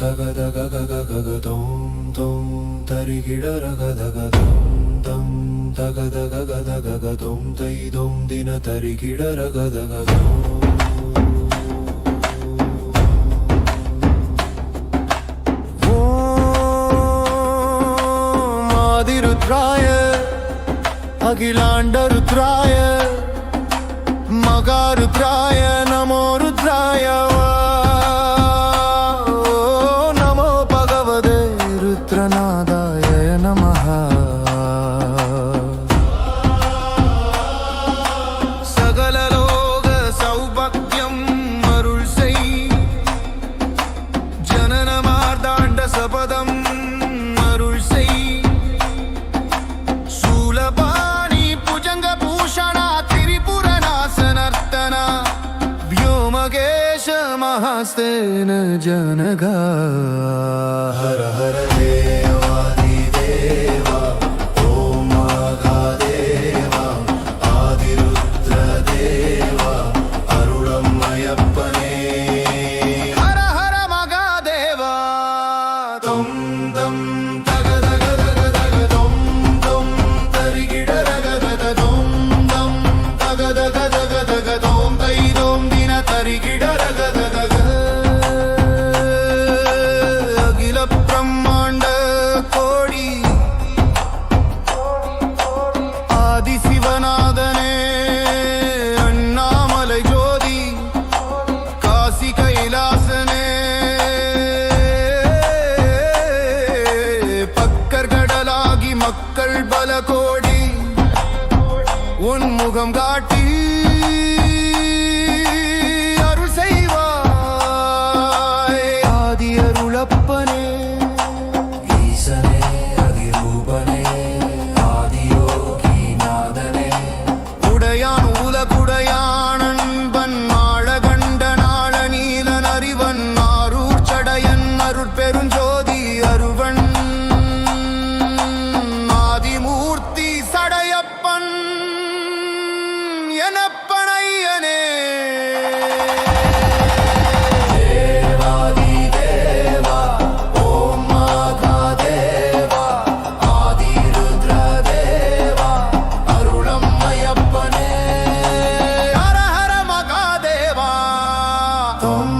தகதகதகதகதோம் தோம் தரிகிடரகதகதோம் தம் தகதகதகதகதோம் தைதோம் தின தரிகிடரகதகதோம் ஆதிருத்ராய அகிலாண்ட ருத்ராய மகாருத்ராய நமோ ருத்ராய நமோ பகவதே ருத்ரநாதாய நமः சகலலோக சௌபாக்யம் அருள் செய் ஜனன மார்த்தாண்ட சபதம் அருள் செய் சூலபாணி புஜங்க பூஷணா திரிபுரநாசனர்த்தனா व्योमकेश महास्तेन जनगा हर हर देवादिदेवा ओम महादेवा आदिरुद्रदेवा अरुळमयप्पने हर हर महादेवा तुम दम तगदगदगदगदों तुम तरिगिडरगदगदों दम तगदगदगदगदों तैदों दिन तरिगिडरगदगद अखिल ब्रह्मांड कोडी आदि शिवनादने अन्नामलै ज्योति काशी कैलासने पक्कर्गडलागि मक्कल बलकोडी उन्मुखम काटी अरुள் செய்வாய் ஆதி அருளப்பனே ஈசனே அதிரூபனே ஆதியோகிநாதனே உடையான் உலகுடையான் அன்பன் ஆழகண்டனாள நீலன் அறிவன் ஆரூர் சடையன் அருட்பெருஞ்சோதி அருவன் ஆதிமூர்த்தி சடையப்பன் எனப்பனையனே தேவாதிதேவா ஓம் மகாதேவா ஆதிருத்ரதேவா அருளமயப்பனே ஹர ஹர மகாதேவா தொம்